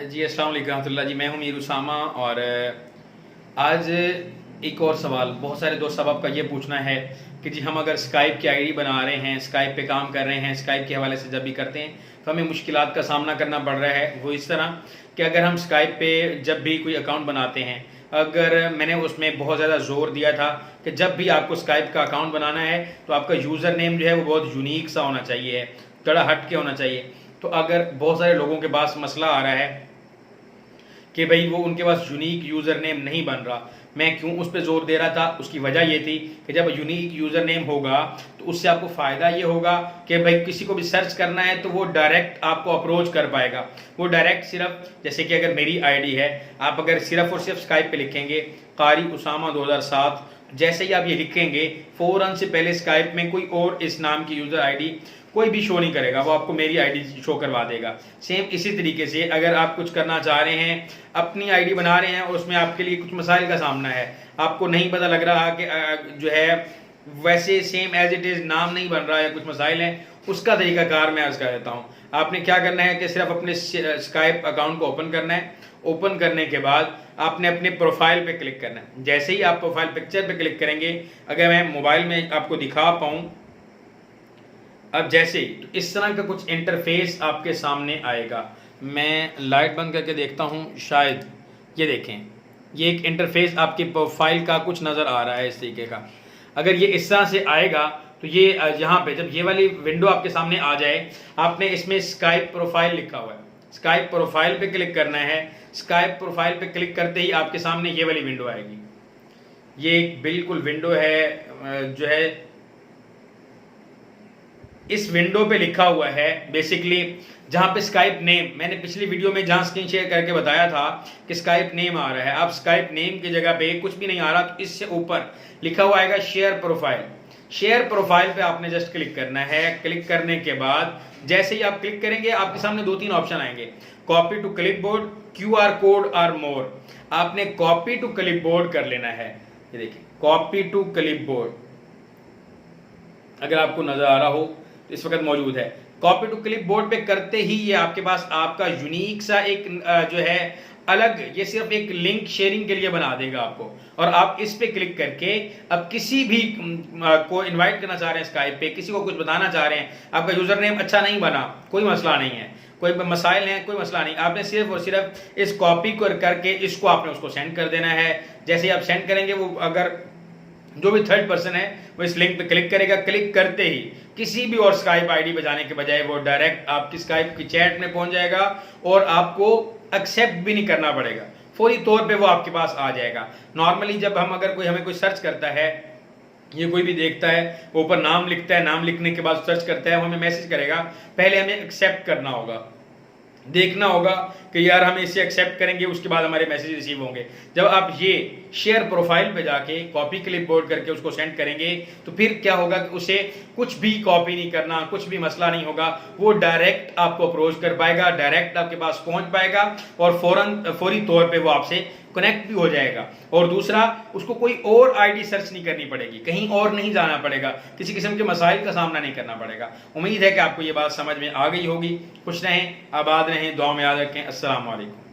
जी अस्सलाम वालेकुम रहमतुल्लाह जी। मैं हूं मीर उसामा और आज एक और सवाल बहुत सारे दोस्त साहब आपका ये पूछना है कि जी हम अगर स्काइप की आईडी बना रहे हैं, स्काइप पे काम कर रहे हैं, स्काइप के हवाले से जब भी करते हैं तो हमें मुश्किलात का सामना करना पड़ रहा है। वो इस तरह कि अगर हम स्काइप पे जब भी कोई अकाउंट बनाते हैं, अगर मैंने उसमें बहुत ज़्यादा जोर दिया था कि जब भी आपको स्काइप का अकाउंट बनाना है तो आपका यूज़र नेम जो है वो बहुत यूनिक सा होना चाहिए, थोड़ा हट के होना चाहिए। तो अगर बहुत सारे लोगों के पास मसला आ रहा है कि भाई वो उनके पास यूनिक यूज़र नेम नहीं बन रहा, मैं क्यों उस पर जोर दे रहा था, उसकी वजह ये थी कि जब यूनिक यूज़र नेम होगा तो उससे आपको फ़ायदा ये होगा कि भाई किसी को भी सर्च करना है तो वो डायरेक्ट आपको अप्रोच कर पाएगा। वो डायरेक्ट सिर्फ जैसे कि अगर मेरी आईडी है, आप अगर सिर्फ और सिर्फ स्काइप पे लिखेंगे कारी उसामा 2007, जैसे ही आप ये लिखेंगे फ़ौरन से पहले स्काइप में कोई और इस नाम की यूज़र आईडी कोई भी शो नहीं करेगा, वो आपको मेरी आईडी शो करवा देगा। सेम इसी तरीके से अगर आप कुछ करना चाह रहे हैं, अपनी आईडी बना रहे हैं और उसमें आपके लिए कुछ मसाइल का सामना है, आपको नहीं पता लग रहा कि जो है वैसे सेम एज इट इज़ नाम नहीं बन रहा है, कुछ मसाइल हैं, उसका तरीकाकार मैं आज कर देता हूँ। आपने क्या करना है कि सिर्फ अपने स्काइप अकाउंट को ओपन करना है। ओपन करने के बाद आपने अपने प्रोफाइल पे क्लिक करना है। जैसे ही आप प्रोफाइल पिक्चर पे क्लिक करेंगे, अगर मैं मोबाइल में आपको दिखा पाऊँ, अब जैसे ही तो इस तरह का कुछ इंटरफेस आपके सामने आएगा। मैं लाइट बंद करके देखता हूँ, शायद ये देखें, ये एक इंटरफेस आपके प्रोफाइल का कुछ नज़र आ रहा है इस तरीके का। अगर ये इस तरह से आएगा तो ये यहाँ पे जब ये वाली विंडो आपके सामने आ जाए, आपने इसमें स्काइप प्रोफाइल लिखा हुआ है, स्काइप प्रोफाइल पे क्लिक करना है। स्काइप प्रोफाइल पे क्लिक करते ही आपके सामने ये वाली विंडो आएगी। ये एक बिल्कुल विंडो है जो है इस विंडो पे लिखा हुआ है बेसिकली, जहां पे स्काइप नेम, मैंने पिछली वीडियो में जहां स्क्रीन शेयर करके बताया था कि स्काइप नेम आ रहा है, अब स्काइप नेम की जगह पे कुछ भी नहीं आ रहा तो इससे ऊपर लिखा हुआ आएगा शेयर प्रोफाइल। शेयर प्रोफाइल पे आपने जस्ट क्लिक करना है। क्लिक करने के बाद जैसे ही आप क्लिक करेंगे आपके सामने दो तीन ऑप्शन आएंगे, copy to clipboard, QR code और मोर। आपने कॉपी टू क्लिपबोर्ड कर लेना है। ये देखिए कॉपी टू क्लिपबोर्ड, अगर आपको नजर आ रहा हो तो इस वक्त मौजूद है। कॉपी टू क्लिप बोर्ड पे करते ही ये आपके पास आपका यूनिक सा एक जो है अलग, ये सिर्फ एक लिंक शेयरिंग के लिए बना देगा आपको, और आप इस पे क्लिक करके अब किसी भी को इनवाइट करना चाह रहे हैं स्काइप पे, किसी को कुछ बताना चाह रहे हैं, आपका यूजर नेम अच्छा नहीं बना, कोई मसला नहीं है, कोई मसाइल है, कोई मसला नहीं, आपने सिर्फ और सिर्फ इस कॉपी करके इसको आपने उसको सेंड कर देना है। जैसे ही आप सेंड करेंगे, वो अगर जो भी थर्ड पर्सन है वो इस लिंक पे क्लिक करेगा। क्लिक करते ही किसी भी और स्काइप आईडी बजाने के बजाय वो डायरेक्ट आपकी स्काइप की चैट में पहुंच जाएगा और आपको एक्सेप्ट भी नहीं करना पड़ेगा, फौरी तौर पे वो आपके पास आ जाएगा। नॉर्मली जब हम अगर कोई हमें कोई सर्च करता है, ये कोई भी देखता है, वो ऊपर नाम लिखता है, नाम लिखने के बाद सर्च करता है, वो हमें मैसेज करेगा, पहले हमें एक्सेप्ट करना होगा, देखना होगा कि यार हम इसे एक्सेप्ट करेंगे, उसके बाद हमारे मैसेज रिसीव होंगे। जब आप ये शेयर प्रोफाइल पे जाके कॉपी क्लिपबोर्ड करके उसको सेंड करेंगे तो फिर क्या होगा कि उसे कुछ भी कॉपी नहीं करना, कुछ भी मसला नहीं होगा, वो डायरेक्ट आपको अप्रोच कर पाएगा, डायरेक्ट आपके पास पहुंच पाएगा और फौरी तौर पे वो आपसे कनेक्ट भी हो जाएगा। और दूसरा, उसको कोई और आईडी सर्च नहीं करनी पड़ेगी, कहीं और नहीं जाना पड़ेगा, किसी किस्म के मसाइल का सामना नहीं करना पड़ेगा। उम्मीद है कि आपको ये बात समझ में आ गई होगी। खुश रहें, आबाद रहें, दुआ में याद रखें। अस्सलाम वालेकुम।